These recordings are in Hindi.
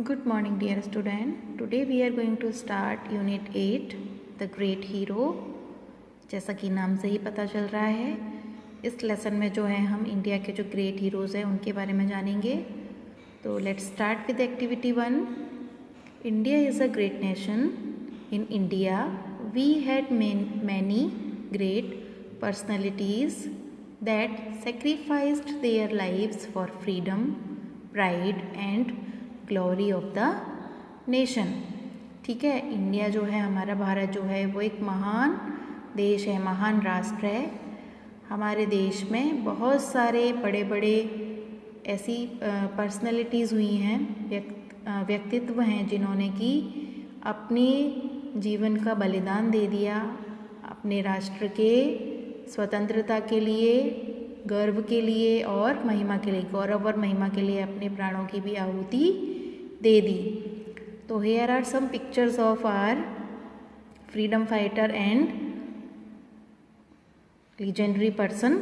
Good morning, dear student. Today we are going to start Unit 8, The Great Hero. जैसा कि नाम से ही पता चल रहा है, इस लेसन में जो है हम इंडिया के जो ग्रेट हीरोज़ हैं उनके बारे में जानेंगे. तो let's start with activity 1. India is a great nation. In India we had many great personalities that sacrificed their lives for freedom, pride and glory of the nation. ठीक है, इंडिया जो है, हमारा भारत जो है वो एक महान देश है, महान राष्ट्र है. हमारे देश में बहुत सारे बड़े बड़े ऐसी पर्सनैलिटीज़ हुई हैं, व्यक्तित्व हैं जिन्होंने कि अपने जीवन का बलिदान दे दिया अपने राष्ट्र के स्वतंत्रता के लिए, गर्व के लिए और महिमा के लिए, गौरव और महिमा के लिए अपने प्राणों की भी आहुति दे दी. तो here are some pictures of our freedom fighter and legendary person.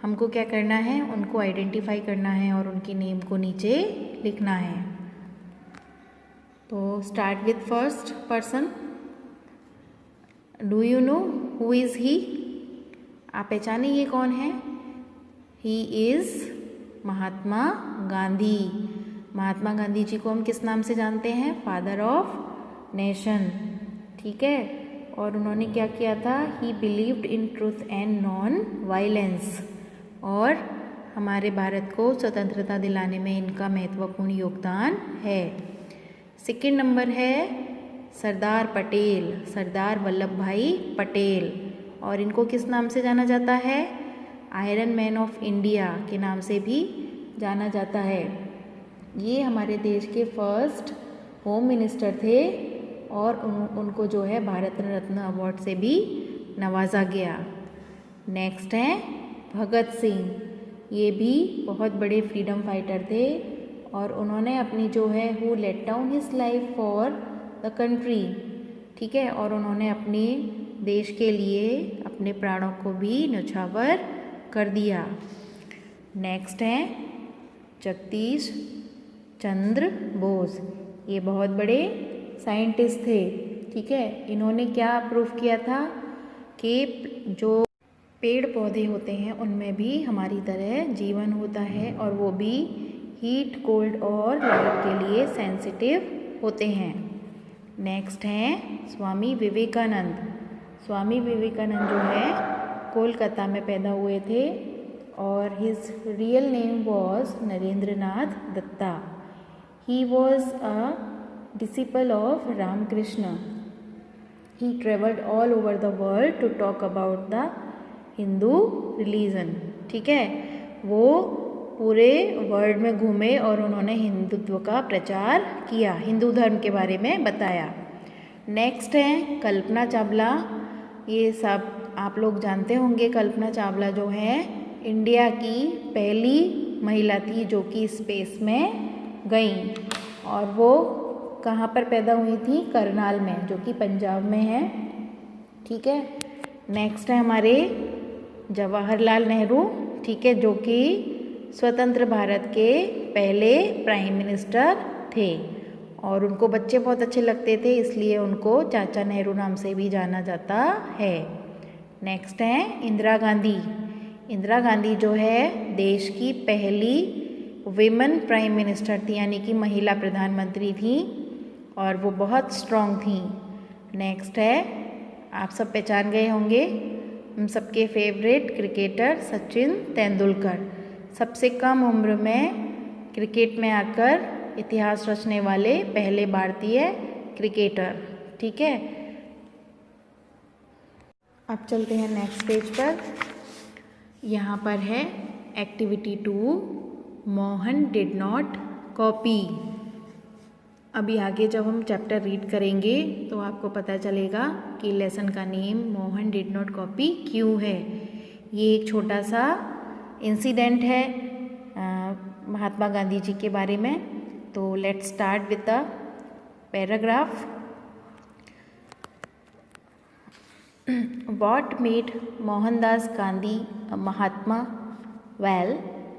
हमको क्या करना है, उनको आइडेंटिफाई करना है और उनकी नेम को नीचे लिखना है. तो start with first person. Do you know who is he? आप पहचाने ये कौन है? He is Mahatma Gandhi. महात्मा गांधी जी को हम किस नाम से जानते हैं? Father of nation. ठीक है, और उन्होंने क्या किया था? He believed in truth and non violence. और हमारे भारत को स्वतंत्रता दिलाने में इनका महत्वपूर्ण योगदान है. सेकंड नंबर है सरदार पटेल, सरदार वल्लभ भाई पटेल. और इनको किस नाम से जाना जाता है? आयरन मैन ऑफ इंडिया के नाम से भी जाना जाता है. ये हमारे देश के फर्स्ट होम मिनिस्टर थे और उनको जो है भारत रत्न अवार्ड से भी नवाजा गया. नेक्स्ट है भगत सिंह. ये भी बहुत बड़े फ्रीडम फाइटर थे और उन्होंने अपनी जो है who laid down his life for the country. ठीक है, और उन्होंने अपने देश के लिए अपने प्राणों को भी न्यौछावर कर दिया. नेक्स्ट है जगदीश चंद्र बोस. ये बहुत बड़े साइंटिस्ट थे. ठीक है, इन्होंने क्या प्रूफ किया था कि जो पेड़ पौधे होते हैं उनमें भी हमारी तरह जीवन होता है और वो भी हीट, कोल्ड और लाइट के लिए सेंसिटिव होते हैं. नेक्स्ट हैं स्वामी विवेकानंद. स्वामी विवेकानंद जो है कोलकाता में पैदा हुए थे और his real name was Narendranath Datta. He was a disciple of Ramakrishna. He traveled all over the world to talk about the Hindu religion. ठीक है, वो पूरे वर्ल्ड में घूमे और उन्होंने हिंदुत्व का प्रचार किया, हिंदू धर्म के बारे में बताया. नेक्स्ट है कल्पना चावला. ये सब आप लोग जानते होंगे. कल्पना चावला जो है इंडिया की पहली महिला थी जो कि स्पेस में गई और वो कहाँ पर पैदा हुई थी? करनाल में, जो कि पंजाब में है. ठीक है, नेक्स्ट है हमारे जवाहरलाल नेहरू. ठीक है, जो कि स्वतंत्र भारत के पहले प्राइम मिनिस्टर थे और उनको बच्चे बहुत अच्छे लगते थे, इसलिए उनको चाचा नेहरू नाम से भी जाना जाता है. नेक्स्ट है इंदिरा गांधी. इंदिरा गांधी जो है देश की पहली विमेन प्राइम मिनिस्टर थी, यानी कि महिला प्रधानमंत्री थी और वो बहुत स्ट्रॉन्ग थी. नेक्स्ट है, आप सब पहचान गए होंगे, हम सबके फेवरेट क्रिकेटर सचिन तेंदुलकर. सबसे कम उम्र में क्रिकेट में आकर इतिहास रचने वाले पहले भारतीय क्रिकेटर. ठीक है, अब चलते हैं नेक्स्ट पेज पर. यहाँ पर है activity 2, Mohan did not copy. अभी आगे जब हम चैप्टर रीड करेंगे तो आपको पता चलेगा कि लेसन का name Mohan did not copy क्यों है. ये एक छोटा सा इंसिडेंट है महात्मा गांधी जी के बारे में. तो let's start with the paragraph. What made Mohandas Gandhi a Mahatma? Well,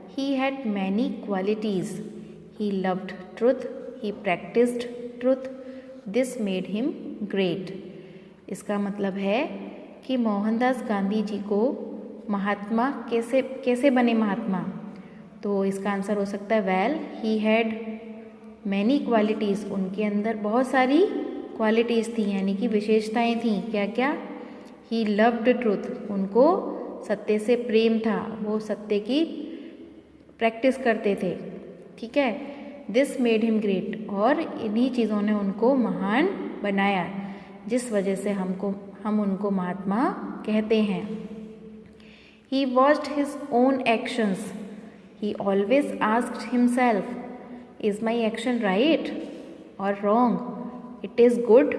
he had many qualities. He loved truth, he practiced truth. This made him great. इसका मतलब है कि मोहनदास गांधी जी को महात्मा कैसे बने महात्मा। तो इसका आंसर हो सकता है well he had many qualities, उनके अंदर बहुत सारी क्वालिटीज़ थी यानी कि विशेषताएं थी। क्या क्या? ही लव्ड ट्रूथ, उनको सत्य से प्रेम था, वो सत्य की प्रैक्टिस करते थे। ठीक है, दिस मेड हिम ग्रेट, और इन्हीं चीज़ों ने उनको महान बनाया जिस वजह से हम उनको महात्मा कहते हैं। He watched his own actions, he always asked himself, is my action right or wrong? It is good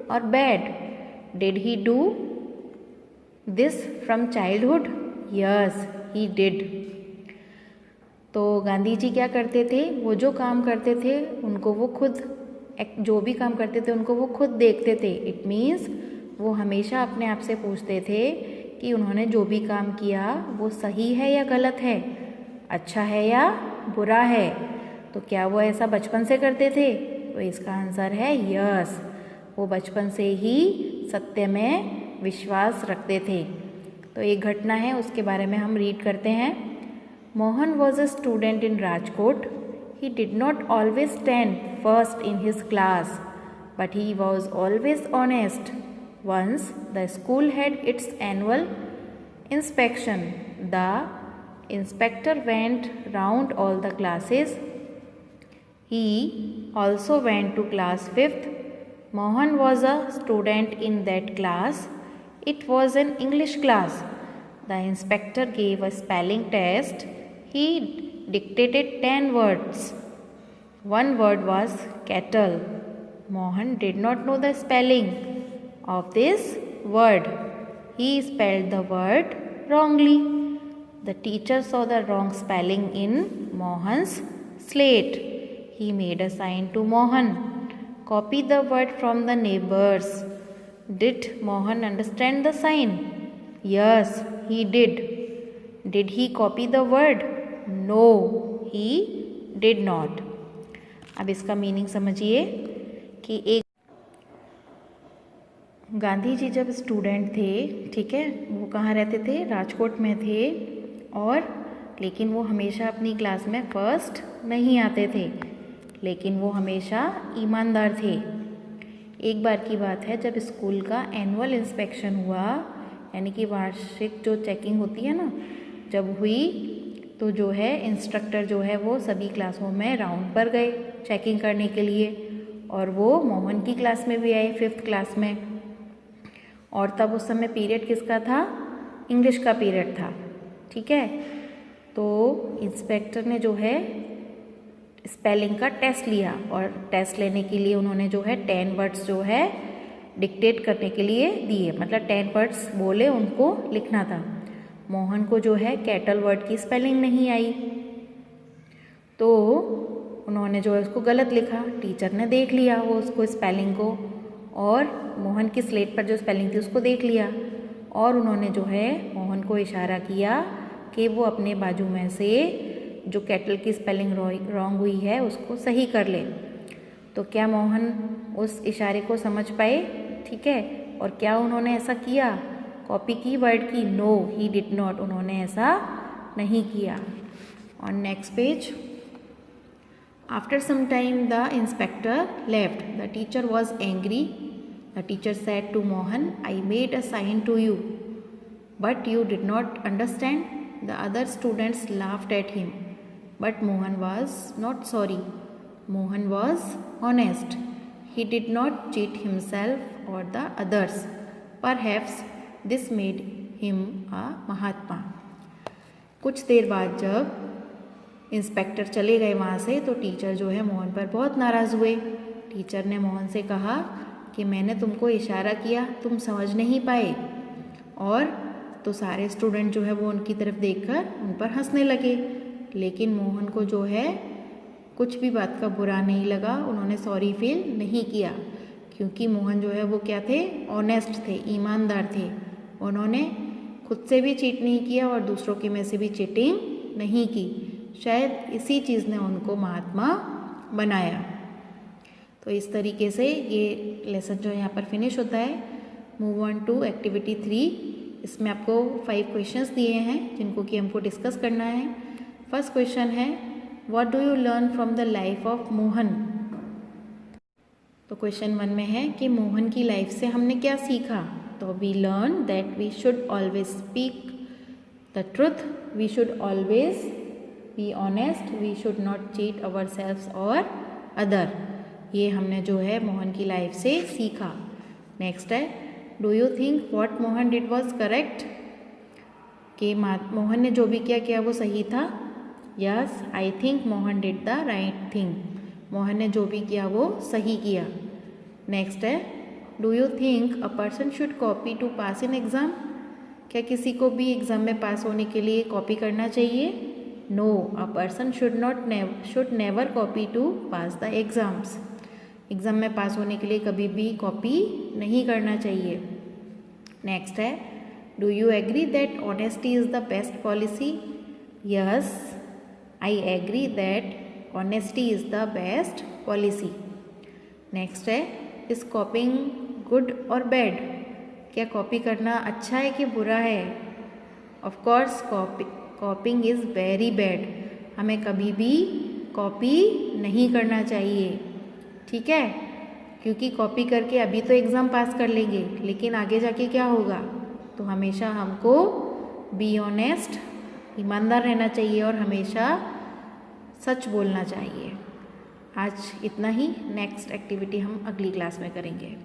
or bad? Did he do this from childhood? Yes, he did. तो गांधी जी क्या करते थे, वो जो काम करते थे उनको वो खुद, जो भी काम करते थे उनको वो खुद देखते थे। इट मीन्स वो हमेशा अपने आप से पूछते थे कि उन्होंने जो भी काम किया वो सही है या गलत है, अच्छा है या बुरा है। तो क्या वो ऐसा बचपन से करते थे? तो इसका आंसर है यस, वो बचपन से ही सत्य में विश्वास रखते थे। तो एक घटना है उसके बारे में हम रीड करते हैं। Mohan was a student in Rajkot. He did not always stand first in his class, but he was always honest. Once the school had its annual inspection. The inspector went round all the classes. He also went to class 5th. Mohan was a student in that class. It was an English class. The inspector gave a spelling test. He dictated 10 words. One word was cattle. Mohan did not know the spelling of this word. He spelled the word wrongly. The teacher saw the wrong spelling in Mohan's slate. He made a sign to Mohan. Copy the word from the neighbors. Did Mohan understand the sign? Yes, he did. Did he copy the word? No, he did not. अब इसका मीनिंग समझिए कि एक गांधी जी जब स्टूडेंट थे, ठीक है, वो कहाँ रहते थे? राजकोट में थे। और लेकिन वो हमेशा अपनी क्लास में फर्स्ट नहीं आते थे, लेकिन वो हमेशा ईमानदार थे। एक बार की बात है जब स्कूल का एनुअल इंस्पेक्शन हुआ, यानी कि वार्षिक जो चेकिंग होती है ना, जब हुई तो जो है इंस्ट्रक्टर जो है वो सभी क्लासों में राउंड पर गए चेकिंग करने के लिए, और वो मोहन की क्लास में भी आए 5th क्लास में। और तब उस समय पीरियड किसका था? इंग्लिश का पीरियड था। ठीक है, तो इंस्पेक्टर ने जो है स्पेलिंग का टेस्ट लिया, और टेस्ट लेने के लिए उन्होंने जो है 10 वर्ड्स जो है डिक्टेट करने के लिए दिए, मतलब 10 वर्ड्स बोले, उनको लिखना था। मोहन को जो है कैटल वर्ड की स्पेलिंग नहीं आई, तो उन्होंने जो है उसको गलत लिखा। टीचर ने देख लिया वो उसको स्पेलिंग को, और मोहन की स्लेट पर जो स्पेलिंग थी उसको देख लिया, और उन्होंने जो है मोहन को इशारा किया कि वो अपने बाजू में से जो कैटल की स्पेलिंग रॉन्ग हुई है उसको सही कर ले। तो क्या मोहन उस इशारे को समझ पाए? ठीक है, और क्या उन्होंने ऐसा किया? कॉपी की वर्ड की? नो, ही डिड नॉट, उन्होंने ऐसा नहीं किया। On next page, after some time the inspector left. The teacher was angry. The teacher said to Mohan, I made a sign to you, but you did not understand. The other students laughed at him, but Mohan was not sorry. Mohan was honest. He did not cheat himself or the others. Perhaps this made him a Mahatma. कुछ देर बाद जब इंस्पेक्टर चले गए वहाँ से, तो टीचर जो है मोहन पर बहुत नाराज़ हुए। टीचर ने मोहन से कहा कि मैंने तुमको इशारा किया, तुम समझ नहीं पाए। और तो सारे स्टूडेंट जो है वो उनकी तरफ देखकर उन पर हंसने लगे, लेकिन मोहन को जो है कुछ भी बात का बुरा नहीं लगा, उन्होंने सॉरी फील नहीं किया, क्योंकि मोहन जो है वो क्या थे? ऑनेस्ट थे, ईमानदार थे। उन्होंने खुद से भी चीट नहीं किया और दूसरों के में से भी चीटिंग नहीं की। शायद इसी चीज़ ने उनको महात्मा बनाया। तो इस तरीके से ये लेसन जो यहाँ पर फिनिश होता है। Move on to activity 3। इसमें आपको 5 क्वेश्चंस दिए हैं जिनको कि हमको डिस्कस करना है। फर्स्ट क्वेश्चन है, what do you learn from the life of Mohan. तो क्वेश्चन 1 में है कि मोहन की लाइफ से हमने क्या सीखा। तो we learn that we should always speak the truth, we should always be honest, we should not cheat ourselves और अदर। ये हमने जो है मोहन की लाइफ से सीखा। नेक्स्ट है, do you think what Mohan did was correct. कि मोहन ने जो भी किया वो सही था। Yes, I think Mohan did the right thing. Mohan ने जो भी किया वो सही किया। नेक्स्ट है, do you think a person should copy to pass in exam. क्या किसी को भी एग्ज़ाम में पास होने के लिए कॉपी करना चाहिए। No, a person should never copy to pass the exams. Exam में पास होने के लिए कभी भी कॉपी नहीं करना चाहिए। नेक्स्ट है, do you agree that honesty is the best policy. Yes, I agree that honesty is the best policy. Next है, इज़ कॉपिंग गुड और बैड। क्या कॉपी करना अच्छा है कि बुरा है। Of course copying is very bad. हमें कभी भी कॉपी नहीं करना चाहिए, ठीक है, क्योंकि कॉपी करके अभी तो एग्ज़ाम पास कर लेंगे लेकिन आगे जाके क्या होगा। तो हमेशा हमको बी ऑनेस्ट, ईमानदार रहना चाहिए और हमेशा सच बोलना चाहिए। आज इतना ही। नेक्स्ट एक्टिविटी हम अगली क्लास में करेंगे।